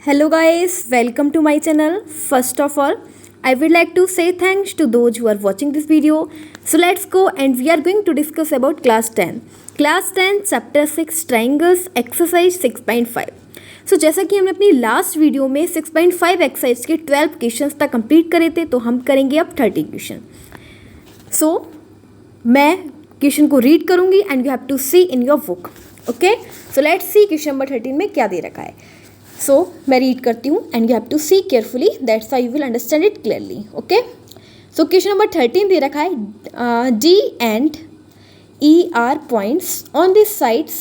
Hello guys, welcome to my channel. First of all, I would like to say thanks to those who are watching this video. So let's go and we are going to discuss about class 10. Class 10 chapter 6 triangles exercise 6.5. So जैसा कि हमने अपनी last video में 6.5 exercise के 12 questions तक complete करे थे, तो हम करेंगे अब 30 क्वेश्चन. सो मैं क्वेश्चन को रीड करूंगी and you have to see in your book. Okay, so let's see question number 13 में क्या दे रखा है. सो मैं रीड करती हूँ and you have to see carefully, that's why you will understand it clearly. Okay, so question number 13 दे रखा है D and E are points on this sides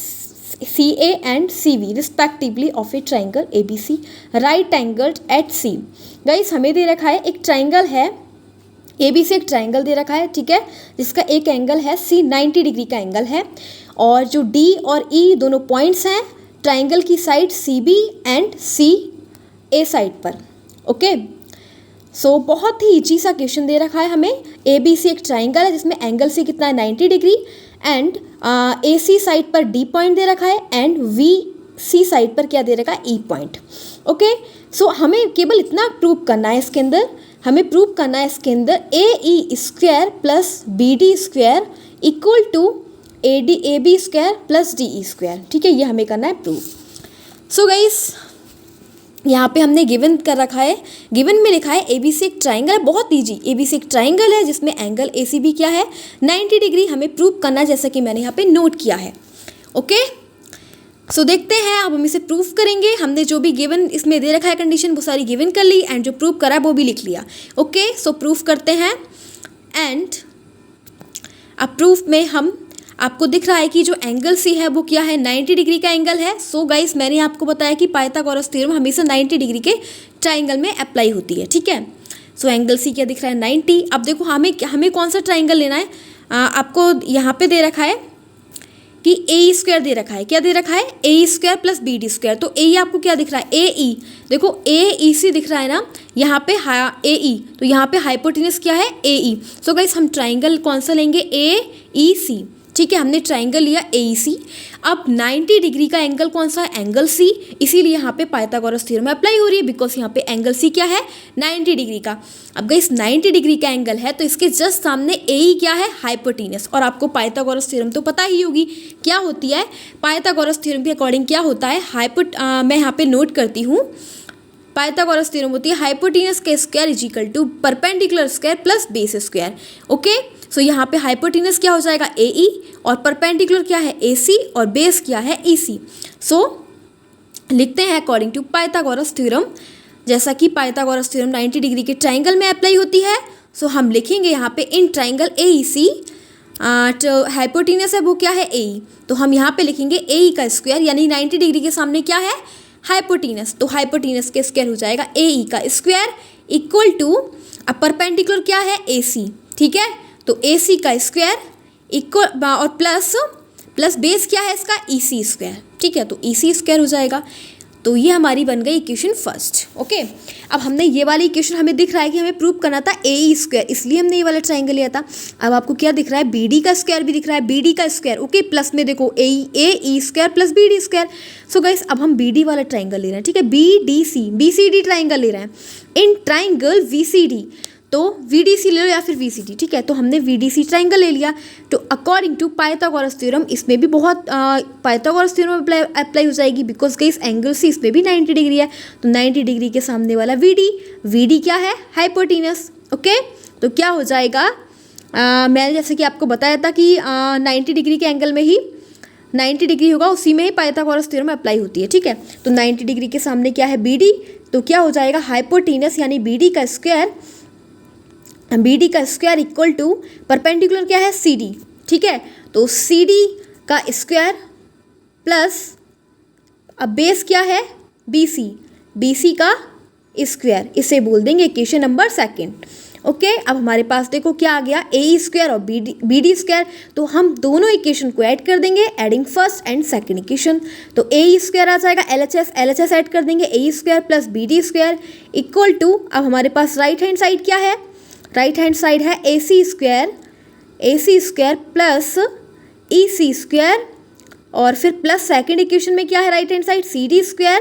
C A and C V respectively of a triangle A B C right angled at C. Guys हमें दे रखा है एक triangle है A B सी, एक ट्राइंगल दे रखा है, ठीक है, जिसका एक एंगल है सी 90 डिग्री का एंगल है, और जो डी और ई दोनों पॉइंट्स हैं ट्राइंगल की side C B and C A side पर. ओके, सो बहुत ही ईजी सा क्वेश्चन दे रखा है हमें. ए बी सी एक ट्राइंगल है जिसमें एंगल सी कितना है 90 degree, and A C side पर डी पॉइंट दे रखा है एंड वी सी साइड पर क्या दे रखा है, ई पॉइंट. ओके, सो हमें केवल इतना प्रूव करना है इसके अंदर, हमें प्रूव करना है इसके अंदर A E square plus B D square equal to A B square plus D E square. ठीक है, ये हमें करना है प्रूव. सो गाइस यहाँ पे हमने गिवन कर रखा है, गिवन में लिखा है ए बी सी एक ट्राइंगल है, बहुत ईजी. ए बी सी एक ट्राइंगल है जिसमें एंगल ए सी बी क्या है 90 डिग्री. हमें प्रूव करना है जैसा कि मैंने यहाँ पे नोट किया है. ओके, सो देखते हैं अब हम इसे प्रूव करेंगे. हमने जो भी गिवन इसमें दे रखा है कंडीशन वो सारी गिवन कर ली एंड जो प्रूव करा है वो भी लिख लिया. ओके, सो प्रूफ करते हैं. एंड अब प्रूफ में हम आपको दिख रहा है कि जो एंगल सी है वो क्या है 90 डिग्री का एंगल है. सो गाइस मैंने आपको बताया कि पाइथागोरस थ्योरम हमेशा 90 डिग्री के ट्राइंगल में अप्लाई होती है. ठीक है, सो एंगल सी क्या दिख रहा है 90. अब देखो हमें कौन सा ट्राइंगल लेना है. आपको यहाँ पे दे रखा है कि ए स्क्वायर दे रखा है, क्या दे रखा है A square plus B D square. तो ए आपको क्या दिख रहा है ए ई, देखो ए ई सी दिख रहा है ना यहाँ पे ए ई, तो यहाँ पे हाइपोटेनस क्या है ए ई. सो गाइस हम ट्राइंगल कौन सा लेंगे ए ई सी. ठीक है, हमने ट्राइंगल लिया ए ई सी. अब 90 डिग्री का एंगल कौन सा है एंगल सी, इसीलिए यहाँ पे पाइथागोरस थ्योरम अप्लाई हो रही है बिकॉज यहाँ पे एंगल सी क्या है 90 डिग्री का. अब गाइस 90 डिग्री का एंगल है तो इसके जस्ट सामने ए ई क्या है हाइपोटेनस. और आपको पाइथागोरस थ्योरम तो पता ही होगी क्या होती है. पाइथागोरस थ्योरम के अकॉर्डिंग क्या होता है मैं यहाँ पे नोट करती हूँ. पाइथागोरस थ्योरम होती है हाइपोटेनस के square is equal to perpendicular square plus base square. Okay, so यहाँ पे हाइपोटेनस क्या हो जाएगा ए ई, और परपेंडिकुलर क्या है ए सी, और बेस क्या है ई सी. सो लिखते हैं अकॉर्डिंग टू पाइथागोरस थ्योरम, जैसा कि पाइथागोरस थ्योरम 90 डिग्री के ट्राइंगल में अप्लाई होती है. सो हम लिखेंगे यहाँ पे इन ट्राइंगल ए ई सी तो हाइपोटेनस है वो क्या है ए ई, तो हम यहाँ पे लिखेंगे ए ई का स्क्वायर, यानी 90 डिग्री के सामने क्या है हाइपोटेनस, तो हाइपोटेनस के स्क्वायर हो जाएगा ए ई का स्क्वायर इक्वल टू अब परपेंडिकुलर क्या है ए सी. ठीक है, तो ए सी का स्क्वायर इक्वल और प्लस बेस क्या है इसका ई सी स्क्वायर. ठीक है, तो ई सी स्क्वायर हो जाएगा. तो ये हमारी बन गई इक्वेशन फर्स्ट. ओके, अब हमने ये वाली इक्वेशन हमें दिख रहा है कि हमें प्रूव करना था ए ई स्क्वायर, इसलिए हमने ये वाला ट्राइंगल लिया था. अब आपको क्या दिख रहा है बी डी का स्क्वायर भी दिख रहा है, बी डी का स्क्वायर. ओके, प्लस में देखो A E square plus B D square. So guys अब हम बी डी वाला ट्राइंगल ले रहे हैं. ठीक है, बी सी डी ट्राइंगल ले रहे हैं. In triangle V C D, तो वी डी सी ले लो या फिर वी सी डी. ठीक है, तो हमने वी डी सी ट्राइंगल ले लिया. तो अकॉर्डिंग टू पाइथागोरस थ्योरम इसमें भी बहुत पाइथागोरस थ्योरम अप्लाई हो जाएगी बिकॉज गाइस एंगल सी इसमें भी 90 डिग्री है, तो 90 डिग्री के सामने वाला वी डी क्या है हाइपोटेनस. ओके, तो क्या हो जाएगा मैंने जैसे कि आपको बताया था कि 90 डिग्री के एंगल में ही 90 डिग्री होगा, उसी में ही पाइथागोरस थ्योरम अप्लाई होती है. ठीक है, तो 90 डिग्री के सामने क्या है बी डी, तो क्या हो जाएगा हाइपोटेनस यानी बी डी का स्क्वायर इक्वल टू परपेंडिकुलर क्या है सी डी. ठीक है, तो सी डी का स्क्वायर प्लस अब बेस क्या है बी सी का स्क्वायर, इसे बोल देंगे इक्वेशन नंबर सेकंड. ओके, अब हमारे पास देखो क्या आ गया ए स्क्वायर और बी डी स्क्वायर, तो हम दोनों इक्वेशन को ऐड कर देंगे adding first and second equation. तो ए स्क्वायर आ जाएगा एल एच एस ऐड कर देंगे A square plus B D square equal to अब हमारे पास राइट हैंड साइड क्या है, राइट हैंड साइड है A C square plus E C square, और फिर प्लस सेकंड इक्वेशन में क्या है right hand side C D square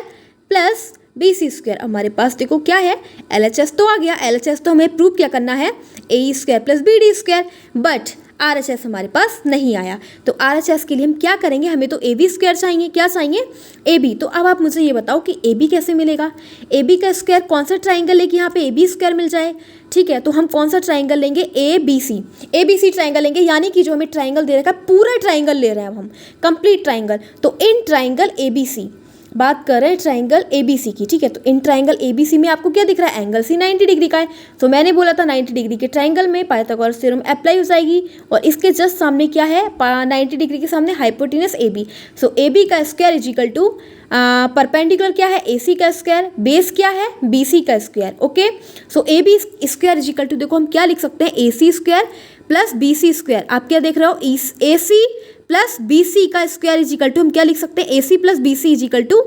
plus B C square. हमारे पास देखो क्या है, LHS तो आ गया, LHS तो हमें प्रूव क्या करना है, A square plus B D square, but RHS हमारे पास नहीं आया। तो RHS के लिए हम क्या करेंगे, हमें तो ए बी स्क्वायर चाहिए, क्या चाहिए, ए बी। तो अब आप मुझे ये बताओ कि ए बी कैसे मिलेगा, ए बी का स्क्वायर कौन सा ट्राइंगल लेके यहाँ पे ए बी स्क्वायर मिल जाए, ठीक है। तो हम कौन सा ट्राइंगल लेंगे, ए बी सी ट्राइंगल लेंगे, यानी कि जो हमें ट्राइंगल दे रखा है पूरा ट्राइंगल ले रहे हैं हम कंप्लीट ट्राइंगल। तो इन ट्राइंगल ए बी सी, बात कर रहे हैं ट्राइंगल ए बी सी की, ठीक है। तो इन ट्राइंगल ए बी सी में आपको क्या दिख रहा है, एंगल सी 90 डिग्री का है। तो मैंने बोला था 90 डिग्री के ट्राइंगल में पाइथागोरस थ्योरम अप्लाई हो जाएगी, और इसके जस्ट सामने क्या है, 90 डिग्री के सामने hypotenuse A B. So A B का square is equal to perpendicular क्या है, ए सी का स्क्वायर, बेस क्या है, बी सी का square. Okay, so A B square is equal to, देखो हम क्या लिख सकते हैं, A C square plus B C square. आप क्या देख रहे हो, ए सी प्लस बी सी का स्क्वायर इज इक्वल टू, हम क्या लिख सकते हैं, A C plus B C is equal to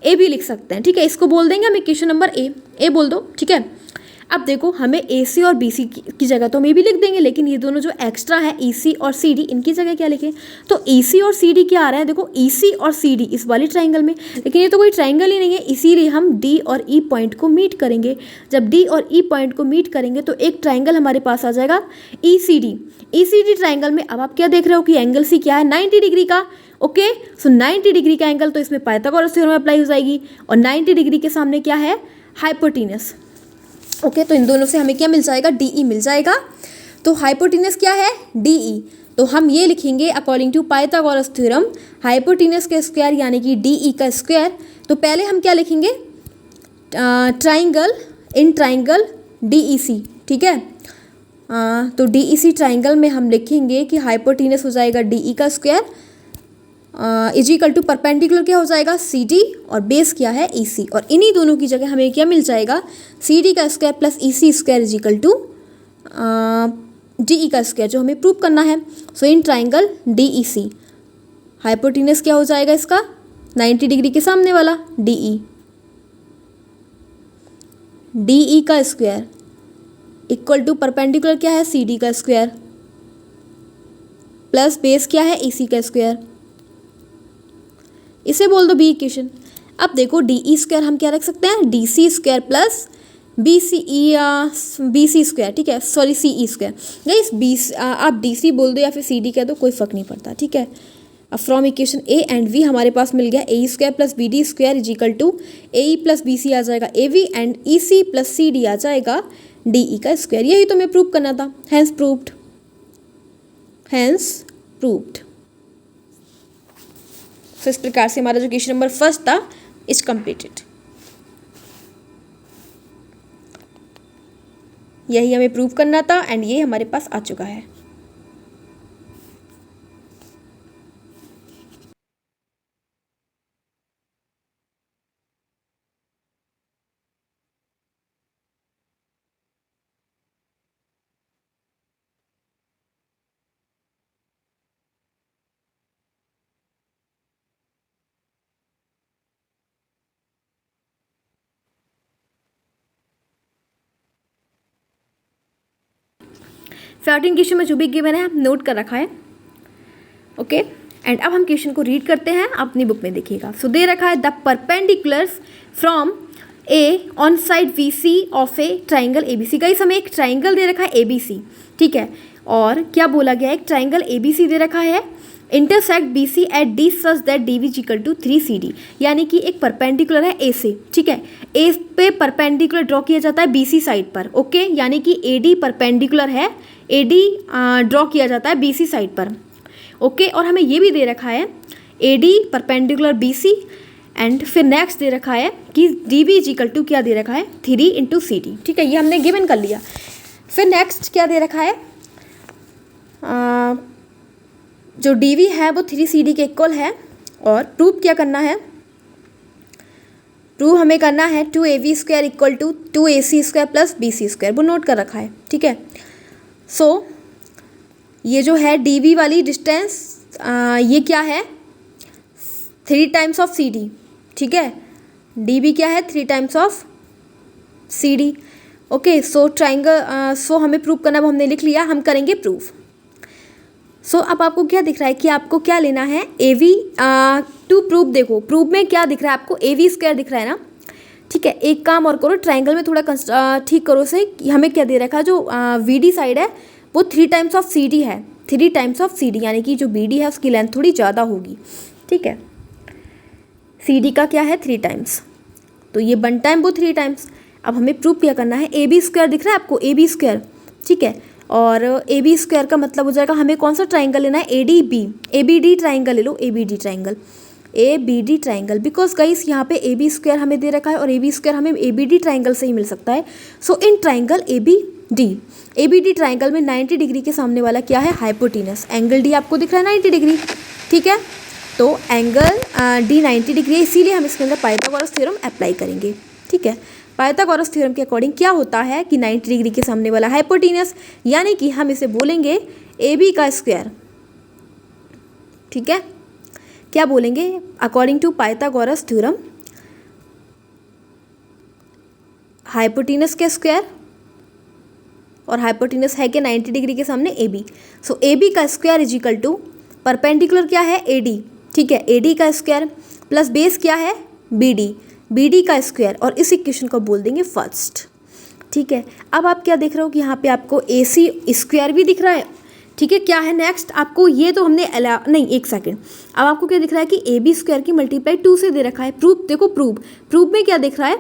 A B लिख सकते हैं, ठीक है। इसको बोल देंगे हम इक्वेशन नंबर ए बोल दो, ठीक है। अब देखो हमें ए सी और बी सी की जगह तो हम ए भी लिख देंगे, लेकिन ये दोनों जो एक्स्ट्रा है ई सी और सी डी, इनकी जगह क्या लिखें, तो ई सी और सी डी क्या आ रहा है, देखो ई सी और सी डी इस वाली ट्राइंगल में, लेकिन ये तो कोई ट्राइंगल ही नहीं है, इसीलिए हम डी और ई पॉइंट को मीट करेंगे। जब डी और ई पॉइंट को मीट करेंगे तो एक ट्राइंगल हमारे पास आ जाएगा ई सी डी ट्राइंगल में। अब आप क्या देख रहे हो कि एंगल सी क्या है, 90 डिग्री का। ओके, सो 90 डिग्री का एंगल, तो इसमें पाइथागोरस थ्योरम अप्लाई हो जाएगी, और 90 डिग्री के सामने क्या है, हाइपोटेनस। ओके, तो इन दोनों से हमें क्या मिल जाएगा, DE मिल जाएगा। तो हाइपोटेनस क्या है, DE। तो हम ये लिखेंगे according to Pythagoras theorem, hypotenuse का स्क्वायर यानी कि DE का स्क्वायर। तो पहले हम क्या लिखेंगे, ट्राइंगल इन ट्राइंगल DEC, ठीक है। तो DEC ट्राइंगल में हम लिखेंगे कि हाइपोटेनस हो जाएगा DE का square is equal to perpendicular क्या हो जाएगा, CD, और बेस क्या है, EC। और इन्हीं दोनों की जगह हमें क्या मिल जाएगा, CD का square plus EC square is equal to DE का स्क्वायर, जो हमें प्रूव करना है। So in triangle DEC hypotenuse क्या हो जाएगा इसका, 90 डिग्री के सामने वाला DE का स्क्वायर इक्वल टू परपेंडिकुलर क्या है, CD का स्क्वायर प्लस बेस क्या है, EC का स्क्वायर। इसे बोल दो बी इक्वेशन। अब देखो DE स्क्वायर हम क्या रख सकते हैं, DC square plus BC square, ठीक है, सॉरी CE स्क्वायर। गाइस आप DC बोल दो या फिर CD कह दो, कोई फ़र्क नहीं पड़ता, ठीक है। अब from equation A and V हमारे पास मिल गया AE square plus BD square is equal to AE plus BC आ जाएगा AV, and EC plus CD आ जाएगा DE का स्क्वायर। यही तो हमें प्रूव करना था, हैंस प्रूव्ड। तो इस प्रकार से हमारा जो क्वेश्चन नंबर फर्स्ट था इज कंप्लीटेड। यही हमें प्रूव करना था एंड ये हमारे पास आ चुका है। फ्लर्टिंग क्वेश्चन में जो भी गिवन है नोट कर रखा है, ओके। एंड अब हम क्वेश्चन को रीड करते हैं, अपनी बुक में देखिएगा। सो दे रखा है the perpendiculars from A on side VC of a triangle ABC। Guys हमें एक ट्राइंगल दे रखा है ABC, ठीक है, और क्या बोला गया है, एक ट्राइंगल ABC दे रखा है, intersect BC at D such that DV is equal to 3CD, यानी कि एक परपेंडिकुलर है A से, ठीक है। A पे परपेंडिकुलर ड्रॉ किया जाता है BC साइड पर, ओके, यानी कि AD परपेंडिकुलर है, AD ड्रॉ किया जाता है BC साइड पर, ओके। और हमें ये भी दे रखा है AD परपेंडिकुलर BC, एंड फिर नेक्स्ट दे रखा है कि DV इज इक्वल टू क्या दे रखा है, 3 इंटू CD, ठीक है, ये हमने गिवन कर लिया। फिर नेक्स्ट क्या दे रखा है, जो DV है वो 3CD के इक्वल है, और प्रूव क्या करना है, प्रूव हमें करना है 2AV square equal to 2AC square plus BC square, वो नोट कर रखा है, ठीक है। सो ये जो है DV वाली डिस्टेंस ये क्या है, 3 टाइम्स ऑफ CD, ठीक है। DV क्या है, 3 times of CD, okay. So triangle, so हमें प्रूव करना, वो हमने लिख लिया, हम करेंगे प्रूफ। सो अब आपको क्या दिख रहा है कि आपको क्या लेना है, AV टू प्रूफ। देखो प्रूफ में क्या दिख रहा है आपको, AV स्क्वायर दिख रहा है ना, ठीक है, एक काम और करो, ट्राइंगल में थोड़ा ठीक करो से कि हमें क्या दे रखा है, जो वी डी साइड है वो 3 टाइम्स ऑफ सी डी है, 3 टाइम्स ऑफ सी डी, यानी कि जो बी डी है उसकी लेंथ थोड़ी ज़्यादा होगी। ठीक है, सी डी का क्या है 3 टाइम्स, तो ये 1 टाइम वो 3 टाइम्स। अब हमें प्रूव क्या करना है, ए बी स्क्वायर दिख रहा है आपको, ए बी स्क्वायर। ठीक है, और ए बी स्क्वायर का मतलब हो जाएगा हमें कौन सा ट्राइंगल लेना है, A D B, A B D triangle ले लो, A B D triangle, A B D triangle, because guys यहाँ पे ए बी स्क्वायर हमें दे रखा है और ए बी स्क्वायर हमें ए बी डी ट्राइंगल से ही मिल सकता है। So in triangle A B D triangle में 90 डिग्री के सामने वाला क्या है, हाइपोटेनस, एंगल डी आपको दिख रहा है 90 डिग्री। ठीक है, तो एंगल डी 90 डिग्री है, इसीलिए हम इसके अंदर पाइथागोरस थ्योरम अप्लाई करेंगे। ठीक है, पाइथागोरस थ्योरम के अकॉर्डिंग क्या होता है कि 90 डिग्री के सामने वाला हाइपोटेनस, यानी कि हम इसे बोलेंगे ए बी का स्क्वायर। ठीक है, क्या बोलेंगे, according to Pythagoras theorem hypotenuse के स्क्वायर, और हाइपोटेनस है कि 90 डिग्री के सामने A B. So A B का square is equal to perpendicular क्या है, ए डी। ठीक है, ए डी का स्क्वायर प्लस बेस क्या है, बी डी का स्क्वायर, और इस इक्वेशन को बोल देंगे फर्स्ट। ठीक है, अब आप क्या देख रहे हो कि यहाँ पे आपको ए सी स्क्वायर भी दिख रहा है। ठीक है, क्या है नेक्स्ट आपको, ये तो हमने नहीं, एक सेकंड, अब आपको क्या दिख रहा है कि ए बी स्क्वायर की मल्टीप्लाई 2 से दे रखा है। प्रूफ देखो, प्रूफ में क्या दिख रहा है,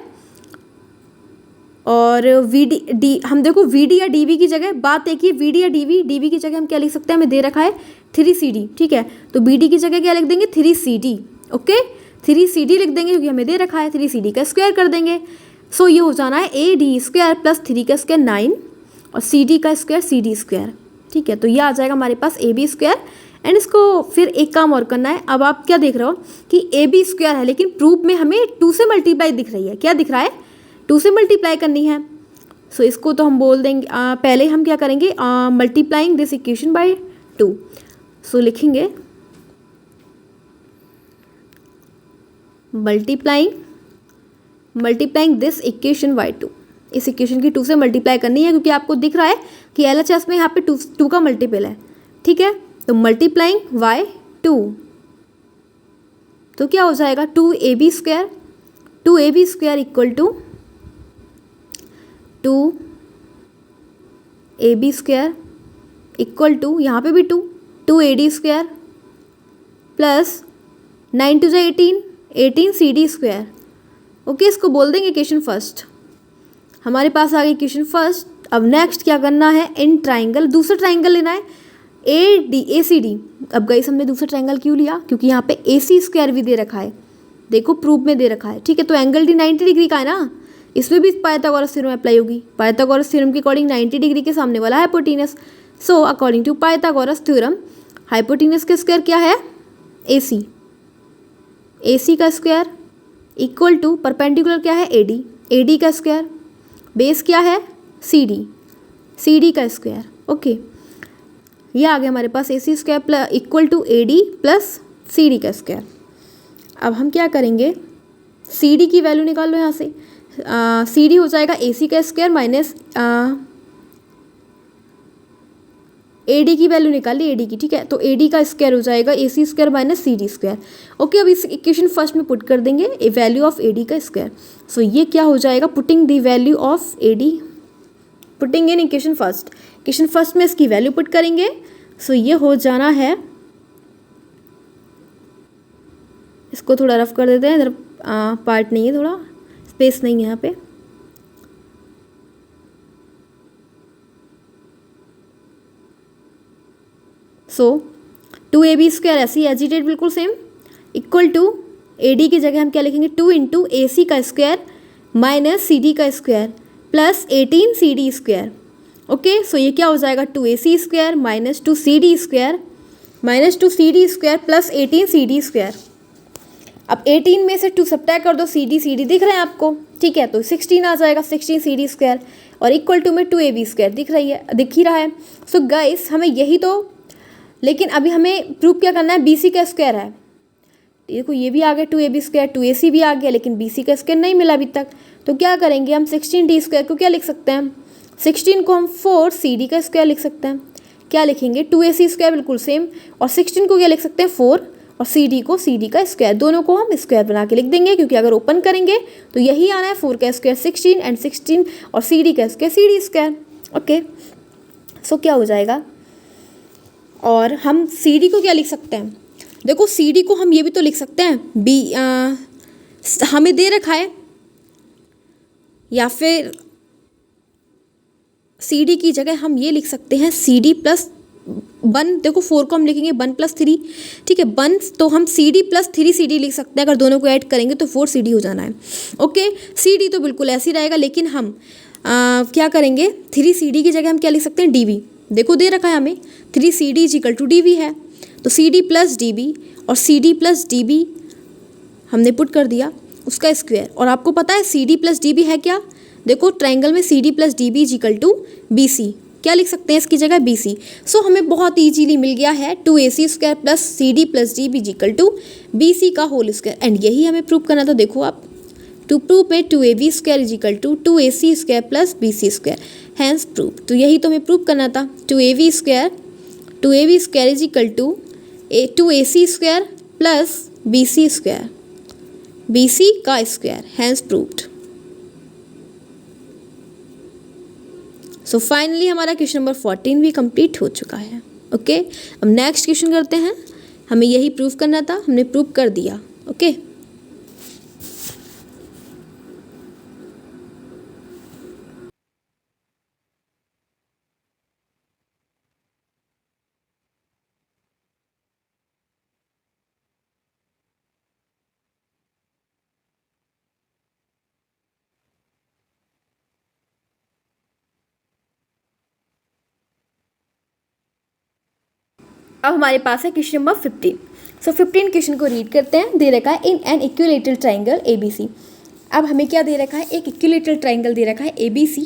और वी डी हम देखो वी डी या डी वी की जगह, बात एक ही, वी डी या डी वी की जगह हम क्या लिख सकते हैं, हमें दे रखा है 3 सी डी। ठीक है, तो बी डी की जगह क्या लिख देंगे, 3 C D. Okay, 3 C D लिख देंगे क्योंकि हमें दे रखा है, 3 सी डी का स्क्वायर कर देंगे। सो ये हो जाना है ए डी स्क्वायर प्लस 3 का स्क्वायर 9, और सी डी का स्क्वायर सी डी स्क्वायर। ठीक है, तो ये आ जाएगा हमारे पास ए बी स्क्वायर। एंड इसको फिर एक काम और करना है, अब आप क्या देख रहे हो कि ए बी स्क्वायर है, लेकिन प्रूफ में हमें 2 से मल्टीप्लाई दिख रही है, क्या दिख रहा है, 2 से मल्टीप्लाई करनी है। सो इसको तो हम बोल देंगे, पहले हम क्या करेंगे, मल्टीप्लाइंग दिस इक्वेशन बाय 2। सो लिखेंगे मल्टीप्लाइंग दिस इक्वेशन बाय 2, इस इक्वेशन की 2 से मल्टीप्लाई करनी है, क्योंकि आपको दिख रहा है कि LHS में यहाँ पे 2 का मल्टीपल है। ठीक है, तो मल्टीप्लाइंग बाय 2, तो क्या हो जाएगा, 2ab square, 2ab square equal to 2ab square equal to, यहाँ पे भी 2ad square plus 9 to 18 cd square. Okay, इसको बोल देंगे इक्वेशन फर्स्ट। हमारे पास आ गई इक्वेशन फर्स्ट। अब नेक्स्ट क्या करना है, इन ट्राइंगल, दूसरा ट्राइंगल लेना है ACD। अब गाइस हमने दूसरा ट्राइंगल क्यों लिया, क्योंकि यहाँ पे AC स्क्वायर भी दे रखा है, देखो प्रूफ में दे रखा है। ठीक है, तो एंगल डी 90 डिग्री का है ना, इसमें भी पाइथागोरस थ्योरम अप्लाई होगी। पाइथागोरस थ्योरम के अकॉर्डिंग 90 डिग्री के सामने वाला hypotenuse. So according to Pythagoras theorem hypotenuse का स्क्वायर क्या है, AC का स्क्वायर इक्वल टू परपेंडिकुलर क्या है, AD का स्क्वायर, बेस क्या है, CD का स्क्वायर। ओके, ये आ गया हमारे पास AC square plus equal to AD plus CD का स्क्वायर। अब हम क्या करेंगे, CD की वैल्यू निकाल लो यहाँ से। CD हो जाएगा AC का स्क्वायर माइनस AD की वैल्यू निकाली, AD की। ठीक है, तो AD का स्क्वायर हो जाएगा AC square minus CD square. Okay, अब इस इक्वेशन फर्स्ट में पुट कर देंगे ए वैल्यू ऑफ AD का स्क्वायर। सो ये क्या हो जाएगा, putting the value of AD, putting in equation first में इसकी वैल्यू पुट करेंगे। सो ये हो जाना है, इसको थोड़ा रफ कर देते हैं, इधर पार्ट नहीं है, थोड़ा स्पेस नहीं है यहाँ पे। सो 2ab स्क्वायर ऐसे ही एजिटेट बिल्कुल सेम इक्वल टू AD की जगह हम क्या लिखेंगे, 2 इंटू AC का स्क्वायर माइनस CD का square plus 18 CD square. Okay, so ये क्या हो जाएगा, 2AC square minus 2CD square plus 18 CD square. अब 18 में से 2 सब्ट्रैक्ट कर दो, CD दिख रहे हैं आपको। ठीक है, तो 16 आ जाएगा, 16 CD स्क्वायर, और इक्वल टू में 2ab स्क्वायर दिख ही रहा है। सो गाइस हमें यही तो, लेकिन अभी हमें प्रूफ क्या करना है, BC का स्क्वायर है। देखो ये भी आ गया 2ab स्क्वायर, 2AC भी आ गया, लेकिन BC का स्क्वायर नहीं मिला अभी तक। तो क्या करेंगे हम, 16d स्क्वायर को क्या लिख सकते हैं, 16 को हम 4CD का स्क्वायर लिख सकते हैं। क्या लिखेंगे, 2AC स्क्वायर बिल्कुल सेम, और 16 को क्या लिख सकते हैं, 4, और सी डी को सी डी का स्क्वायर, दोनों को हम स्क्वायर बना के लिख देंगे, क्योंकि अगर ओपन करेंगे तो यही आना है 4 का स्क्वायर 16 एंड 16 और सी डी का square C D square. Okay, so क्या हो जाएगा, और हम सी डी को क्या लिख सकते हैं, देखो सी डी को हम ये भी तो लिख सकते हैं हमें दे रखा है, या फिर सी डी की जगह हम ये लिख सकते हैं सी डी प्लस 1, देखो 4 को हम लिखेंगे 1 + 3, ठीक है 1, तो हम C D plus 3 C D लिख सकते हैं, अगर दोनों को ऐड करेंगे तो 4 सी डी हो जाना है। ओके, सी डी तो बिल्कुल ऐसे ही रहेगा, लेकिन हम क्या करेंगे, 3 सी डी की जगह हम क्या लिख सकते हैं, डी वी, देखो दे रखा है हमें 3 C D equal to D V है, तो C D plus D B और C D plus D B हमने पुट कर दिया उसका स्क्वायर, और आपको पता है C D plus D B है क्या, देखो ट्राइंगल में C D plus D B equal to B C, क्या लिख सकते हैं इसकी जगह बी सी। सो हमें बहुत ईजीली मिल गया है 2ac² plus C D plus D B equal to B C का होल स्क्वायर, एंड यही हमें प्रूव करना था। देखो आप, टू प्रूव में 2ab² equal to 2ac² plus B C square, hence prove, तो यही तो हमें प्रूव करना था। 2ab² is equal to 2ac² plus B C square, B C का square, hence proved. So finally हमारा क्वेश्चन नंबर 14 भी कंप्लीट हो चुका है। ओके, अब नेक्स्ट क्वेश्चन करते हैं, हमें यही प्रूव करना था, हमने प्रूव कर दिया। ओके, अब हमारे पास है क्वेश्चन नंबर 15। सो 15 क्वेश्चन को रीड करते हैं। दे रखा है in an equilateral triangle A B C. अब हमें क्या दे रखा है, एक इक्विलेटरल ट्राइंगल दे रखा है A B C.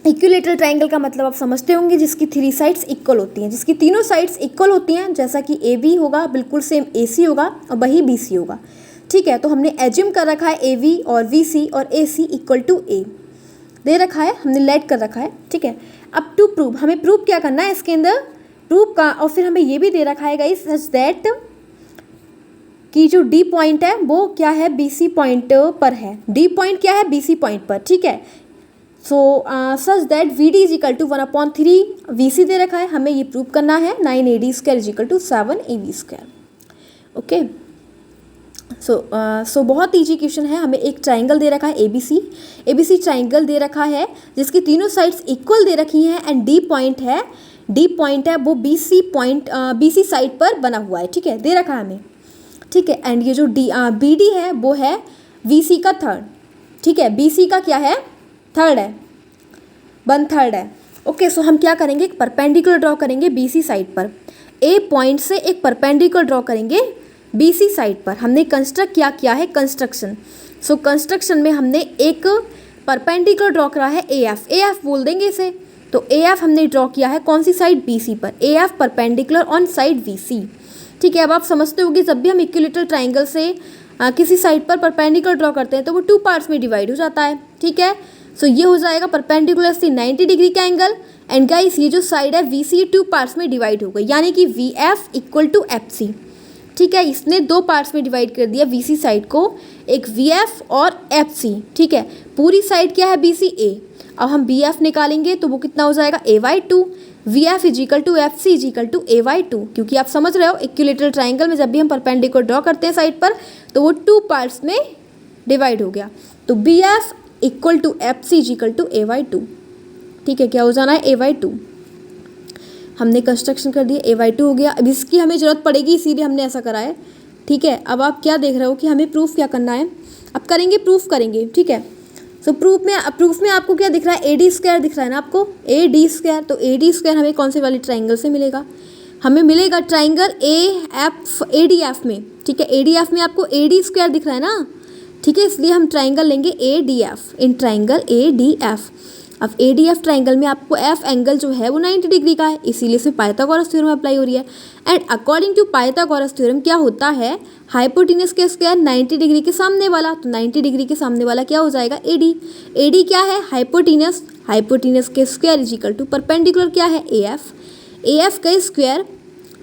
Equilateral triangle का मतलब आप समझते होंगे जिसकी 3 साइड्स इक्वल होती हैं, जिसकी तीनों साइड्स इक्वल होती हैं, जैसा कि ए बी होगा बिल्कुल सेम ए सी होगा और वही बी सी होगा। ठीक है, तो हमने एज्यूम कर रखा है ए वी और वी सी और ए सी इक्वल टू ए दे रखा है, हमने लेट कर रखा है। ठीक है, अब टू प्रूव, हमें प्रूव क्या करना है इसके अंदर, प्रूव का, और फिर हमें ये भी दे रखा है गाइस सच दैट कि जो डी पॉइंट है वो क्या है, बी सी पॉइंट पर है। डी पॉइंट क्या है, बी सी पॉइंट पर। ठीक है, so such that V D is equal to 1/3 V C दे रखा है, हमें ये प्रूव करना है 9 A D square is equal to 7 A B square. Okay, so बहुत ईजी क्वेश्चन है। हमें एक ट्राइंगल दे रखा है ए बी सी ट्राइंगल दे रखा है जिसकी तीनों साइड्स इक्वल दे रखी हैं, एंड डी पॉइंट है वो बी सी साइड पर बना हुआ है। ठीक है, दे रखा है हमें। ठीक है, एंड ये जो बी डी है वो है वी सी का थर्ड। ठीक है, बी सी का क्या है, थर्ड है, 1/3 है। ओके, सो हम क्या करेंगे, एक परपेंडिकुलर ड्रॉ करेंगे बी सी साइड पर। ए पॉइंट से एक परपेंडिकुलर ड्रॉ करेंगे बी सी साइड पर। हमने कंस्ट्रक्ट क्या किया है, कंस्ट्रक्शन। सो कंस्ट्रक्शन में हमने एक परपेंडिकुलर ड्रॉ करा है ए एफ बोल देंगे इसे। तो ए एफ हमने ड्रॉ किया है कौन सी साइड, बी सी पर। A F perpendicular on side V C. ठीक है, अब आप समझते होंगे जब भी हम इक्विलेटरल ट्राइंगल से किसी साइड पर परपेंडिकुलर ड्रॉ करते हैं तो वो 2 पार्ट्स में डिवाइड हो जाता है। ठीक है, सो ये हो जाएगा परपेंडिकुलर से 90 डिग्री का एंगल, एंड गाइस ये जो साइड है वी सी 2 पार्ट्स में डिवाइड हो गई, यानी कि V F equal to F C. ठीक है, इसने 2 पार्ट्स में डिवाइड कर दिया वी सी साइड को, एक वी एफ और एफ सी। ठीक है, पूरी साइड क्या है, बी सी ए। अब हम बी एफ निकालेंगे तो वो कितना हो जाएगा, a/2। V F is equal to F C is equal to a/2, क्योंकि आप समझ रहे हो इक्विलेटरल ट्राइंगल में जब भी हम परपेंडिकुलर ड्रॉ करते हैं साइड पर तो वो 2 पार्ट्स में डिवाइड हो गया। तो B F equal to F C is equal to a/2। ठीक है, क्या हो जाना है, a/2। हमने कंस्ट्रक्शन कर दिया, a/2 हो गया। अब इसकी हमें ज़रूरत पड़ेगी इसीलिए हमने ऐसा करा है। ठीक है, अब आप क्या देख रहे हो कि हमें प्रूफ क्या करना है, अब करेंगे, प्रूफ करेंगे। ठीक है, सो प्रूफ में आपको क्या दिख रहा है, ए डी स्क्वायर दिख रहा है ना आपको, ए डी स्क्वायर। तो ए डी स्क्वायर हमें कौन से वाली ट्राइंगल से मिलेगा, हमें मिलेगा ट्राइंगल ए डी एफ में। ठीक है, ए डी एफ में आपको ए डी स्क्वायर दिख रहा है ना। ठीक है, इसलिए हम ट्राइंगल लेंगे A D F, in triangle A D F. अब ए डी एफ ट्राइंगल में आपको एफ एंगल जो है वो 90 डिग्री का है, इसीलिए इसमें पाइथागोरस थ्योरम अप्लाई हो रही है। And according to Pythagoras theorem क्या होता है, हाइपोटेनस के स्क्वायर 90 डिग्री के सामने वाला, तो 90 डिग्री के सामने वाला क्या हो जाएगा, ए डी क्या है, हाइपोटेनस के square is equal to perpendicular क्या है, ए एफ का स्क्वायर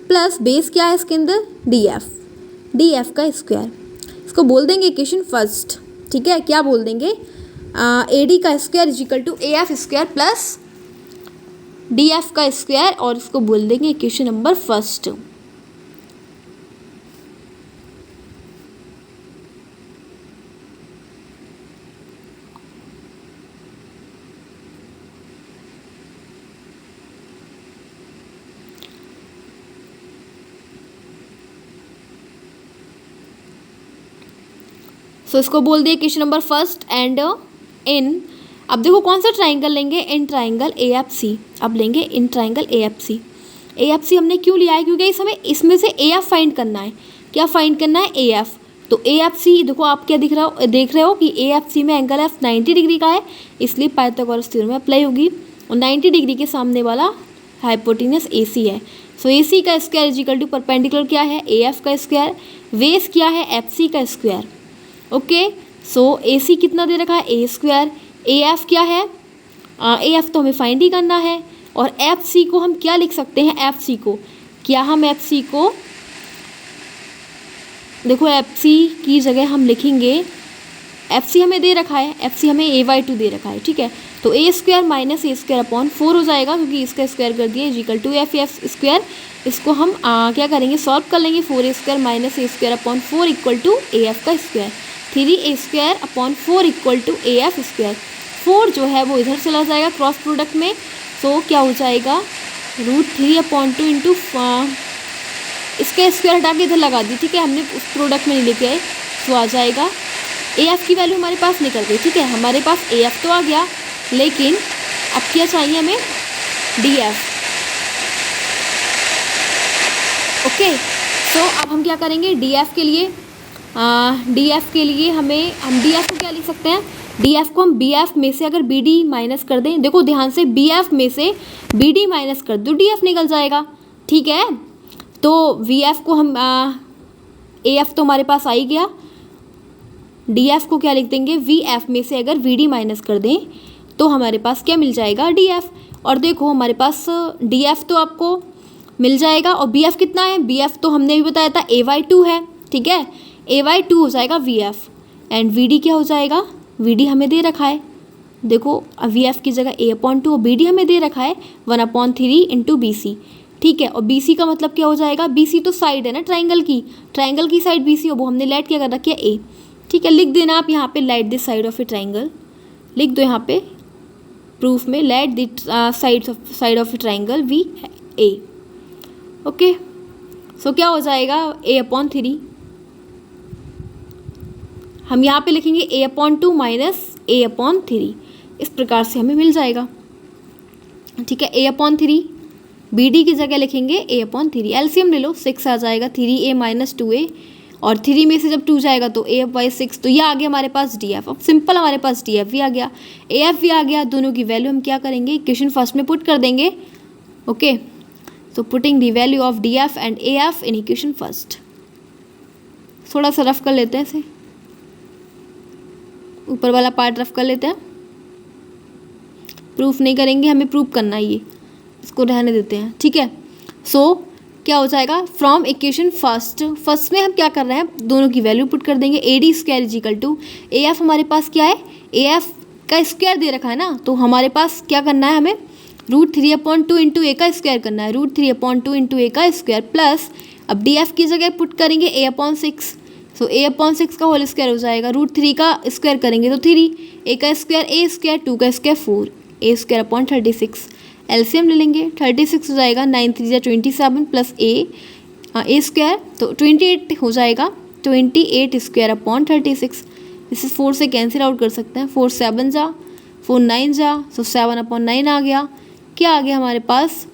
प्लस बेस क्या है इसके अंदर, डी एफ का स्क्वायर। इसको बोल देंगे इक्वेशन फर्स्ट, ठीक है। क्या बोल देंगे, ए डी का square is equal to A F square plus D F का स्क्वायर, और इसको बोल देंगे इक्वेशन नंबर फर्स्ट। सो इसको बोल दिए equation number first. And in, अब देखो कौन सा ट्राइंगल लेंगे, in triangle A F C. अब लेंगे in triangle A F C. A F C हमने क्यों लिया है, क्योंकि इस हमें इसमें से ए एफ फाइंड करना है। क्या फाइंड करना है, ए एफ। तो ए एफ सी देखो आप क्या देख रहे हो कि ए एफ सी में एंगल एफ 90 डिग्री का है, इसलिए पाइथागोरस थ्योरम में अप्लाई होगी। और 90 डिग्री के सामने वाला हाइपोटेनस ए सी है। सो ए सी का square is equal to perpendicular क्या है, ए एफ का स्क्वायर, बेस क्या है, एफ सी का स्क्वायर। ओके, सो ए सी कितना दे रखा है, ए स्क्वायर। ए एफ क्या है, ए एफ तो हमें फाइंड ही करना है। और एफ सी को हम क्या लिख सकते हैं, एफ सी को, क्या हम एफ सी को, देखो एफ सी की जगह हम लिखेंगे, एफ सी हमें दे रखा है, एफ सी हमें a/2 दे रखा है, ठीक है। तो A square minus A square upon 4 हो जाएगा, क्योंकि इसका स्क्वायर कर दिया is equal to F square. इसको हम क्या करेंगे, सॉल्व कर लेंगे। 4 square minus A square upon 4 equal to A F का square. 3 A square upon 4 equal to A F square. 4 जो है वो इधर चला जाएगा क्रॉस प्रोडक्ट में, तो क्या हो जाएगा, √3/2 इंटू, इसका स्क्वायर हटा के इधर लगा दी, ठीक है, हमने उस प्रोडक्ट में नहीं लेके आए, तो आ जाएगा। ए एफ की वैल्यू हमारे पास निकल गई, ठीक है, हमारे पास ए एफ तो आ गया, लेकिन अब क्या चाहिए हमें, डी एफ। ओके, तो अब हम क्या करेंगे, डी एफ के लिए, हम डी एफ को क्या लिख सकते हैं, डी एफ को हम बी एफ में से अगर बी डी माइनस कर दें, देखो ध्यान से, बी एफ में से बी डी माइनस कर दो, डी एफ निकल जाएगा, ठीक है। तो वी एफ को हम, ए एफ तो हमारे पास आ ही गया, डी एफ को क्या लिख देंगे, वी एफ में से अगर वी डी माइनस कर दें तो हमारे पास क्या मिल जाएगा, डी एफ। और देखो हमारे पास डी एफ तो आपको मिल जाएगा, और बी एफ कितना है, बी एफ तो हमने भी बताया था a/2 है, ठीक है, a/2 हो जाएगा V F. And V D क्या हो जाएगा, वी डी हमें दे रखा है, देखो वी एफ की जगह a/2 और बी डी हमें दे रखा है 1/3 इंटू बी सी, ठीक है। और बी सी का मतलब क्या हो जाएगा, बी सी तो साइड है ना ट्राइंगल की साइड बी सी, वो हमने लेट क्या कर रखी है, ए, ठीक है। लिख देना आप यहाँ पे, let this side of a triangle, लिख दो यहाँ पे प्रूफ में, let the side of a triangle V A. Okay, so क्या हो जाएगा, a/3, हम यहाँ पे लिखेंगे a/2 माइनस a/3, इस प्रकार से हमें मिल जाएगा, ठीक है। a/3 बी डी की जगह लिखेंगे a/3, एलसीएम ले लो, 6 आ जाएगा, 3a माइनस 2a, और 3 में से जब 2 जाएगा तो a/6, तो ये आ गया हमारे पास डी एफ। अब सिंपल हमारे पास डी एफ भी आ गया, ए एफ भी आ गया, दोनों की वैल्यू हम क्या करेंगे, इक्वेशन फर्स्ट में पुट कर देंगे। Okay, so putting the value of D F and A F in equation first. थोड़ा सा रफ कर लेते हैं इसे, ऊपर वाला पार्ट रफ कर लेते हैं, प्रूफ नहीं करेंगे, हमें प्रूफ करना है, ये इसको रहने देते हैं, ठीक है। सो क्या हो जाएगा, फ्रॉम इक्वेशन फर्स्ट में हम क्या कर रहे हैं, दोनों की वैल्यू पुट कर देंगे। A D square is equal to, A F हमारे पास क्या है, ए एफ का स्क्वायर दे रखा है ना, तो हमारे पास क्या करना है, हमें √3/2 इंटू ए का स्क्वायर करना है, √3/2 इंटू ए का स्क्वायर प्लस, अब डी एफ की जगह पुट करेंगे a/6, सो a/6 का होल स्क्वायर हो जाएगा, √3 का स्क्वायर करेंगे तो 3, ए का स्क्वायर a स्क्वायर, 2 का square 4, a square upon 36, LCM ले लेंगे, 36 हो जाएगा, 9 3 27 प्लस ए स्क्वायर, तो 28 हो जाएगा, 28 स्क्वायर अपॉन 36, इसे 4 से कैंसिल आउट कर सकते हैं, 4 7 जा, 4 9 जा, सो 7/9 आ गया। क्या आ गया हमारे पास,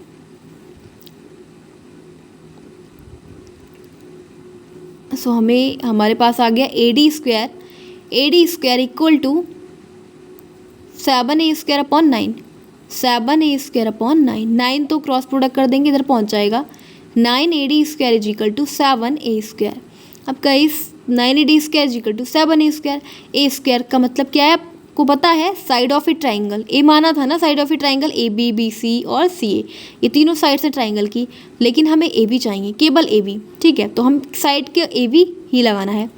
सो हमारे पास आ गया A D square equal to 7a square upon 9, 7a square upon 9, 9 तो क्रॉस प्रोडक्ट कर देंगे, इधर पहुंच जाएगा, 9ad square is equal to 7a square. अब कहीं 9ad square is equal to 7a square, A square का मतलब क्या है, आपको पता है side of a triangle, A माना था ना side of a triangle, A B, B C और सी ए, ये तीनों साइड से ट्राइंगल की, लेकिन हमें ए बी चाहिए, केवल ए बी, ठीक है, तो हम साइड के ए बी ही लगाना है।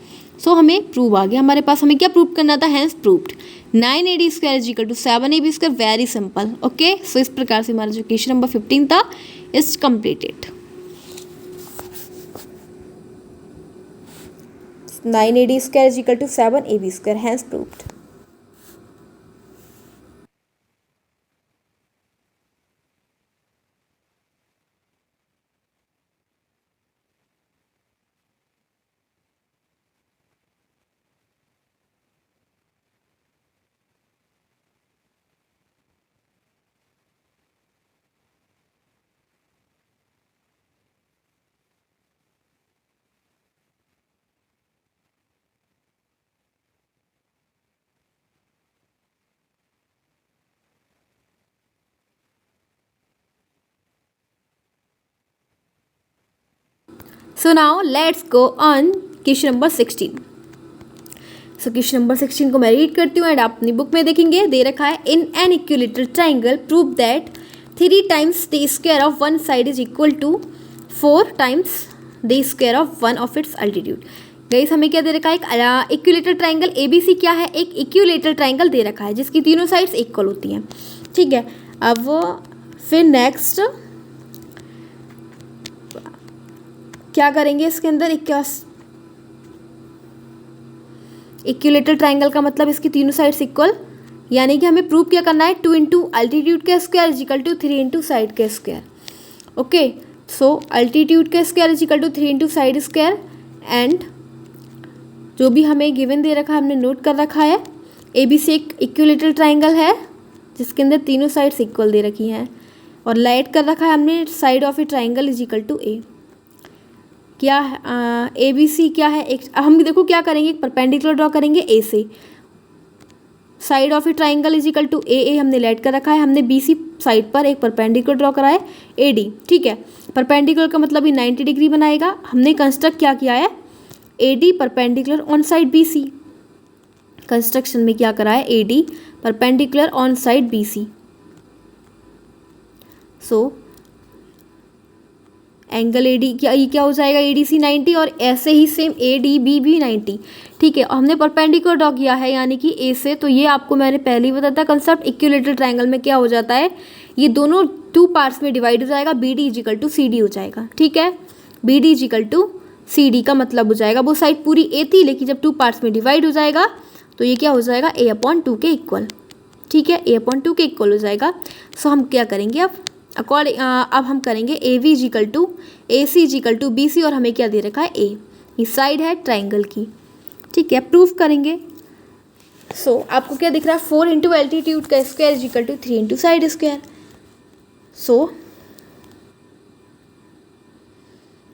सो हमें प्रूव आ गया हमारे पास, हमें क्या प्रूव करना था, hence proved 9AD square is equal to 7AB square, very simple. Okay, so इस प्रकार से हमारा जो क्वेश्चन नंबर 15 था is completed. 9AD square is equal to 7AB square, hence proved. So now let's go on question number 16. So question number 16 को मैं read करती हूँ एंड आप अपनी बुक में देखेंगे, दे रखा है in an equilateral triangle prove that 3 times the square of one side is equal to 4 times the square of one of its altitude. Guys हमें क्या दे रखा है, एक इक्विलेटरल ट्राइंगल ABC क्या है, एक इक्विलेटरल ट्राइंगल दे रखा है जिसकी तीनों साइड्स इक्वल होती हैं, ठीक है। अब फिर नेक्स्ट क्या करेंगे, इसके अंदर इक्विलेटरल ट्राइंगल का मतलब इसकी तीनों साइड्स इक्वल, यानी कि हमें प्रूव क्या करना है, 2 इंटू अल्टीट्यूड का square is equal to 3 into side का स्क्वायर। ओके, सो अल्टीट्यूड का square is equal to 3 into side square, and जो भी हमें गिवन दे रखा है हमने नोट कर रखा है, ABC एक इक्विलेटरल ट्राइंगल है जिसके अंदर तीनों साइड्स इक्वल दे रखी हैं, और लाइट कर रखा है हमने side of a triangle is equal to a. क्या ABC क्या है, एक हम देखो क्या करेंगे, एक परपेंडिकुलर ड्रॉ करेंगे ए से, side of a triangle is equal to a हमने लेट कर रखा है, हमने BC साइड पर एक परपेंडिकुलर ड्रॉ करा है AD, ठीक है। परपेंडिकुलर का मतलब ये 90 डिग्री बनाएगा, हमने कंस्ट्रक्ट क्या किया है, AD perpendicular on side BC, construction में क्या करा है, AD perpendicular on side BC। So angle AD क्या हो जाएगा, ADC 90, और ऐसे ही सेम ADB भी 90, ठीक है। और हमने परपेंडिकुलर ड्रॉ किया है यानी कि A से, तो ये आपको मैंने पहले ही बताया था कंसेप्ट, इक्विलेटरल ट्राइंगल में क्या हो जाता है, ये दोनों 2 पार्ट्स में डिवाइड हो जाएगा, BD is equal to CD हो जाएगा, ठीक है। BD is equal to CD का मतलब हो जाएगा, वो साइड पूरी A थी लेकिन जब 2 पार्ट्स में डिवाइड हो जाएगा तो ये क्या हो जाएगा, A/2 के इक्वल, ठीक है, A/2 के इक्वल हो जाएगा। सो हम क्या करेंगे अब हम करेंगे AV is equal to AC is equal to BC, और हमें क्या दे रखा है A, ये साइड है ट्राइंगल की, ठीक है, प्रूफ करेंगे। सो आपको क्या दिख रहा है, 4 इंटू एल्टीट्यूड का square is equal to 3 into side square. So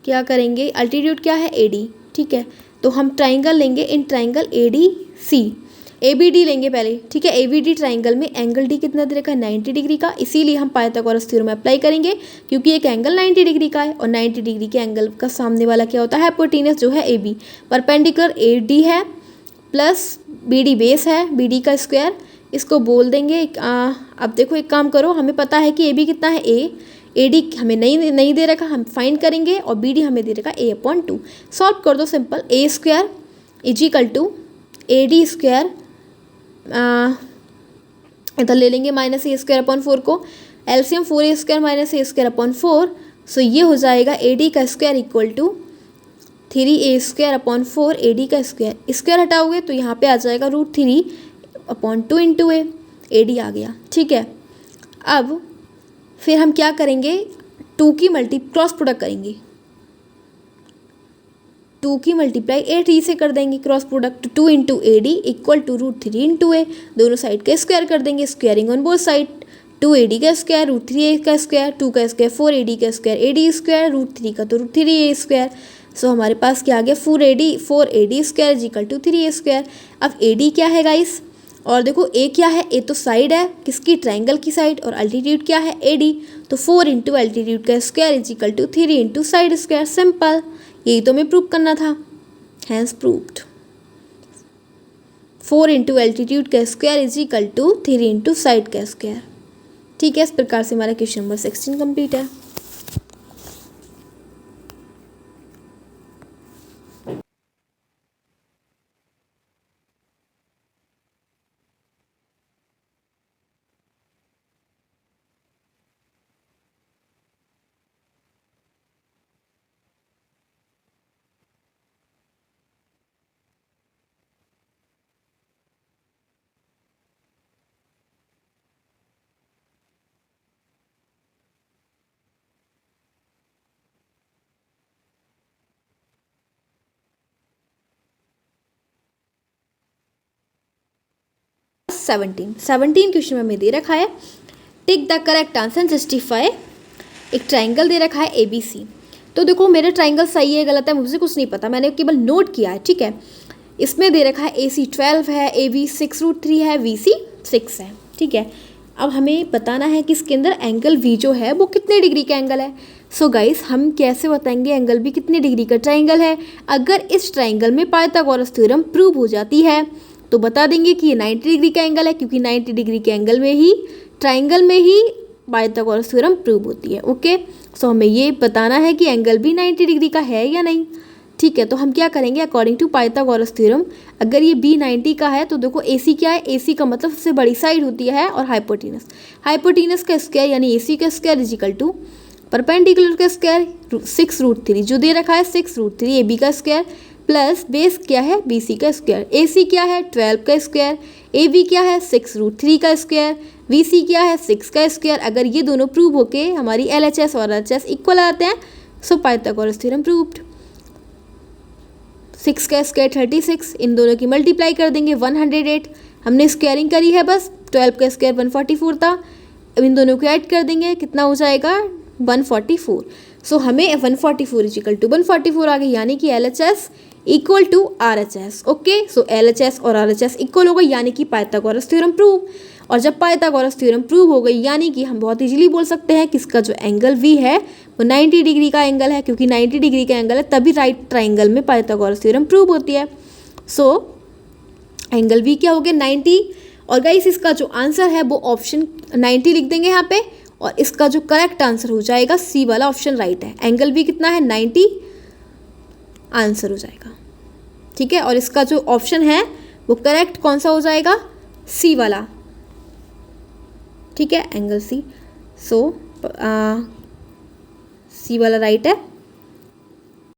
क्या करेंगे, अल्टीट्यूड क्या है AD, ठीक है, तो हम ट्राइंगल लेंगे, इन ट्राइंगल ADC, ABD लेंगे पहले, ठीक है। ABD ट्राइंगल में एंगल D कितना दे रखा है, 90 डिग्री का, इसीलिए हम पाइथागोरस थ्योरम अप्लाई करेंगे क्योंकि एक एंगल 90 डिग्री का है, और 90 डिग्री के एंगल का सामने वाला क्या होता है, हाइपोटेनस जो है AB, परपेंडिकुलर AD है प्लस BD बेस है, BD का स्क्वायर, इसको बोल देंगे। अब देखो एक काम करो, हमें पता है कि AB कितना है A, AD हमें नहीं दे रखा, हम फाइंड करेंगे, और BD हमें दे रखा A/2, सॉल्व कर दो simple, A square is equal to AD square, इधर ले लेंगे -A² को, एलसीएम 4A स्क्वायर -A²/4, सो ये हो जाएगा AD का square equal to 3A² AD का स्क्वायर, स्क्वायर हटाओगे तो यहाँ पे आ जाएगा √3/2 इंटू AD आ गया, ठीक है। अब फिर हम क्या करेंगे, 2 की क्रॉस प्रोडक्ट करेंगे, 2 की मल्टीप्लाई AD से कर देंगे cross product, 2 into AD equal to √3 into A, दोनों साइड का स्क्वायर कर देंगे, squaring on both side, 2AD का स्क्वायर √3A का स्क्वायर, 2 का स्क्वायर 4AD का स्क्वायर, AD स्क्वायर √3 का तो √3A स्क्वायर। सो हमारे पास क्या आ गया, 4AD square is equal to 3A square. अब AD क्या है गाइस, और देखो A क्या है, A तो साइड है किसकी, ट्राइंगल की साइड, और अल्टीट्यूड क्या है AD, तो 4 इंटू अल्टीट्यूड का square is equal to 3 into side square, simple, यही तो हमें प्रूव करना था, हैंस प्रूव्ड। 4 इंटू एल्टीट्यूड का square is equal to 3 into side का स्क्वायर। ठीक है, इस प्रकार से हमारा क्वेश्चन नंबर 16 कंप्लीट है। सेवनटीन क्वेश्चन में हमें दे रखा है tick the correct answer justify. एक ट्राइंगल दे रखा है ABC। तो देखो मेरा ट्राइंगल सही है गलत है मुझे कुछ नहीं पता, मैंने केवल नोट किया है। ठीक है, इसमें दे रखा है AC 12 है, AB 6√3 है, VC 6 है। ठीक है, अब हमें बताना है कि इसके अंदर एंगल V जो है वो कितने डिग्री का एंगल है। सो गाइस हम कैसे बताएंगे एंगल V कितने डिग्री का ट्राइंगल है। अगर इस ट्राइंगल में पाइथागोरस थ्योरम प्रूव हो जाती है तो बता देंगे कि ये 90 डिग्री का एंगल है, क्योंकि 90 डिग्री के एंगल में ही ट्राइंगल में ही पाइथागोरस थ्योरम प्रूव होती है। ओके, सो हमें ये बताना है कि एंगल भी 90 डिग्री का है या नहीं। ठीक है, तो हम क्या करेंगे अकॉर्डिंग टू पाइथागोरस थ्योरम, अगर ये B 90 का है तो देखो AC क्या है, AC का मतलब सबसे बड़ी साइड होती है और हाइपोटेनस का स्क्वायर यानी AC का square is equal to perpendicular का स्क्वायर 6√3 जो दे रखा है 6√3 AB का स्क्वायर प्लस बेस क्या है BC का स्क्वायर। AC क्या है 12 का स्क्वायर, AB क्या है 6√3 का स्क्वायर, VC क्या है 6 का स्क्वायर। अगर ये दोनों प्रूव होके हमारी LHS और RHS इक्वल आते हैं सो पाइथागोरस थ्योरम प्रूव्ड। 6 का स्क्वायर 36, इन दोनों की मल्टीप्लाई कर देंगे 108। हमने स्क्वायरिंग करी है बस, 12 का स्क्वायर 144 था, अब इन दोनों को ऐड कर देंगे कितना हो जाएगा 144। सो हमें 144 इज इक्वल टू 144 आ गई, यानी कि LHS equal to RHS। Okay, so LHS और RHS इक्वल हो गई यानी कि पाइथागोरस थ्योरम प्रूव। और जब पाइथागोरस थ्योरम प्रूव हो गई यानी कि हम बहुत इजीली बोल सकते हैं कि इसका जो एंगल V है वो 90 डिग्री का एंगल है, क्योंकि 90 डिग्री का एंगल है तभी राइट ट्राइंगल में पाइथागोरस थ्योरम प्रूव होती है। सो एंगल V क्या हो गया 90। और गाइस इसका जो आंसर है वो ऑप्शन 90 लिख देंगे यहाँ पे, और इसका जो करेक्ट आंसर हो जाएगा C वाला ऑप्शन राइट है। एंगल V कितना है 90 आंसर हो जाएगा। ठीक है, और इसका जो ऑप्शन है वो करेक्ट कौन सा हो जाएगा C वाला। ठीक है, एंगल C। सो C वाला राइट है।